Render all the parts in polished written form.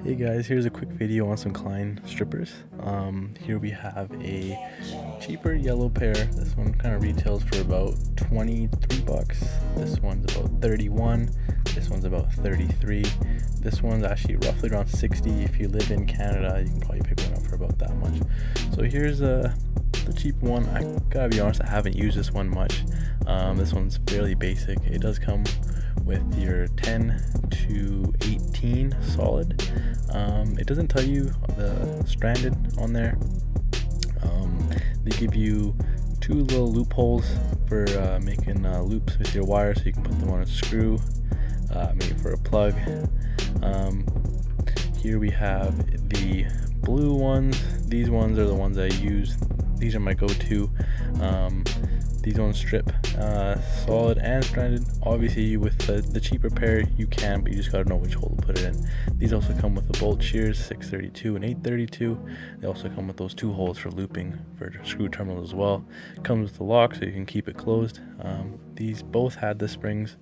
Hey guys, here's a quick video on some Klein strippers. Here we have a cheaper yellow pair. This one kind of retails for about 23 bucks. This one's about 31. This one's about 33. This one's actually roughly around 60. If you live in Canada, you can probably pick one up for about that much. So here's the cheap one. I gotta be honest, I haven't used this one much. This one's fairly basic. It does come with your 10 to 18 solid. It doesn't tell you the stranded on there. They give you two little loopholes for making loops with your wire, so you can put them on a screw, maybe for a plug. Here we have the blue ones. These ones are the ones I use. These are my go-to. These ones strip solid and stranded. Obviously with the cheaper pair you can, but you just gotta know which hole to put it in. These also come with the bolt shears, 632 and 832. They also come with those two holes for looping for screw terminals as well. Comes with the lock so you can keep it closed. These both had the springs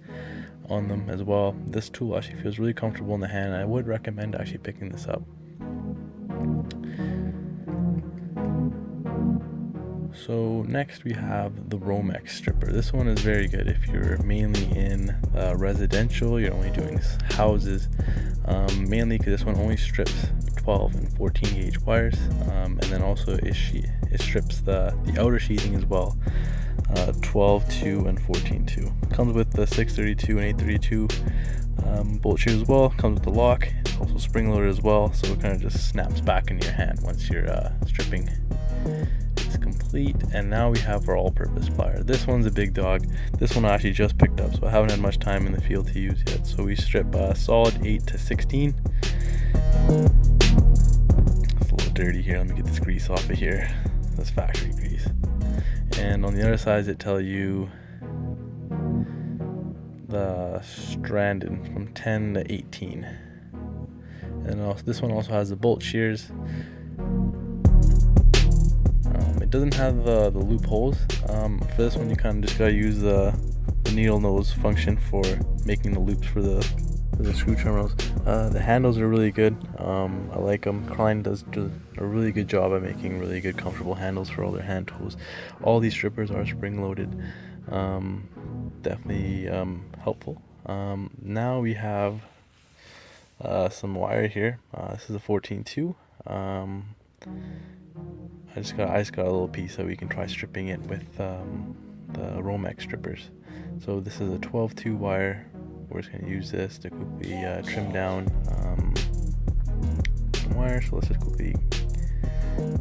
on them as well. This tool actually feels really comfortable in the hand, and I would recommend actually picking this up. So next we have the Romex Stripper. This one is very good if you're mainly in residential, you're only doing houses, mainly because this one only strips 12 and 14 gauge wires, and then also it strips the outer sheathing as well, 12 2 and 14 2. Comes with the 632 and 832 bolt shears as well. Comes with the lock. It's also spring loaded as well, so it kind of just snaps back into your hand once you're stripping. Complete. And now we have our all-purpose plier. This one's a big dog. This one I actually just picked up, so I haven't had much time in the field to use yet. So we strip solid 8 to 16. It's a little dirty here. Let me get this grease off of here. That's factory grease. And on the other side it tells you the stranded from 10 to 18. And also, this one also has the bolt shears. It doesn't have the loopholes. For this one you kind of just gotta use the needle nose function for making the loops for the screw terminals. The handles are really good. I like them. Klein does a really good job at making really good comfortable handles for all their hand tools. All these strippers are spring loaded. Definitely helpful. Now we have some wire here. This is a 14-2. I just got a little piece so we can try stripping it with the Romex strippers. So this is a 12-2 wire. We're just going to use this to quickly trim down some wire. So let's just quickly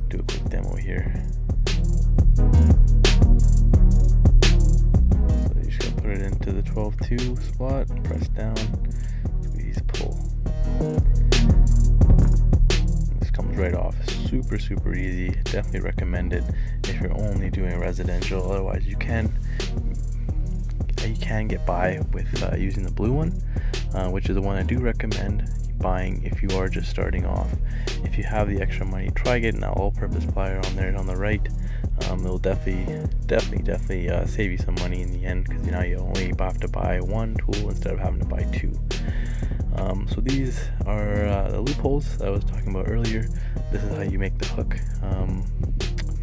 do a quick demo here. So you just got to put it into the 12-2 spot, press down, squeeze, pull. Comes right off. Super easy. Definitely recommend it if you're only doing residential. Otherwise you can get by with using the blue one, which is the one I do recommend buying if you are just starting off. If you have the extra money, try getting that all-purpose plier on there on the right. It'll definitely save you some money in the end, because now you only have to buy one tool instead of having to buy two. So these are the loopholes that I was talking about earlier. This is how you make the hook.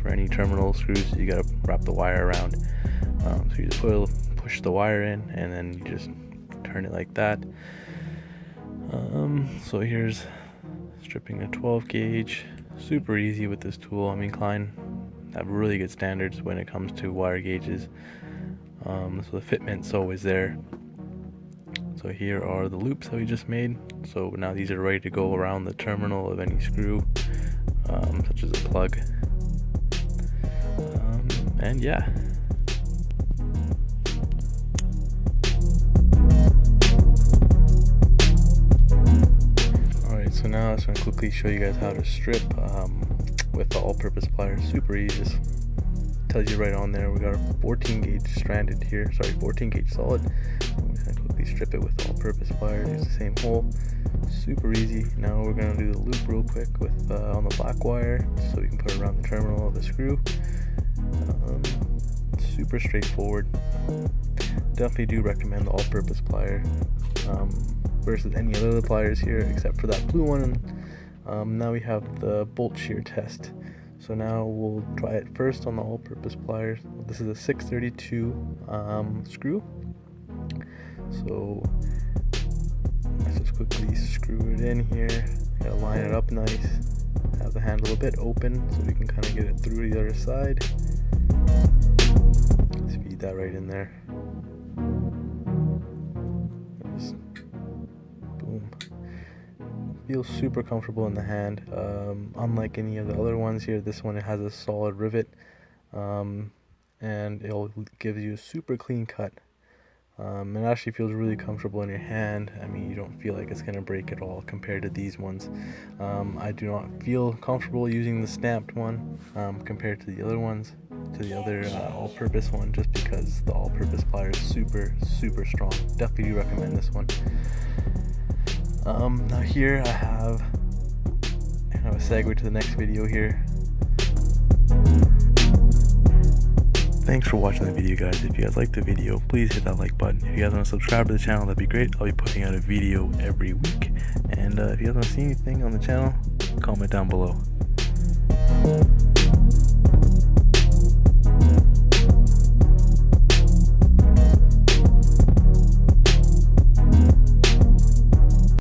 For any terminal screws, you gotta wrap the wire around. So you just push the wire in, and then you just turn it like that. So here's stripping a 12 gauge. Super easy with this tool. I mean, Klein have really good standards when it comes to wire gauges. So the fitment's always there. So here are the loops that we just made. So now these are ready to go around the terminal of any screw, such as a plug. And yeah. Alright, so now I'm just going to quickly show you guys how to strip with the all-purpose plier. Super easy. Just tells you right on there. We got a 14 gauge stranded here. Sorry, 14 gauge solid. I'm just gonna quickly strip it with all-purpose pliers. Use the same hole. Super easy. Now we're gonna do the loop real quick with on the black wire, so we can put it around the terminal of the screw. Super straightforward. Definitely do recommend the all-purpose plier. versus any other pliers here except for that blue one. Now we have the bolt shear test. So now we'll try it first on the all-purpose pliers. This is a 632 screw. So let's just quickly screw it in here. Gotta line it up nice. Have the handle a bit open so we can kind of get it through the other side. Let's feed that right in there. Just boom. Feels super comfortable in the hand. Unlike any of the other ones here, this one, it has a solid rivet, and it'll give you a super clean cut. It actually feels really comfortable in your hand. I mean, you don't feel like it's going to break at all compared to these ones. I do not feel comfortable using the stamped one compared to the other ones, to the other all-purpose one, just because the all-purpose pliers is super strong. Definitely recommend this one. Now here I have kind of a segue to the next video here. Thanks for watching the video, guys. If you guys liked the video, please hit that like button. If you guys want to subscribe to the channel, that'd be great. I'll be putting out a video every week. And if you guys want to see anything on the channel, comment down below.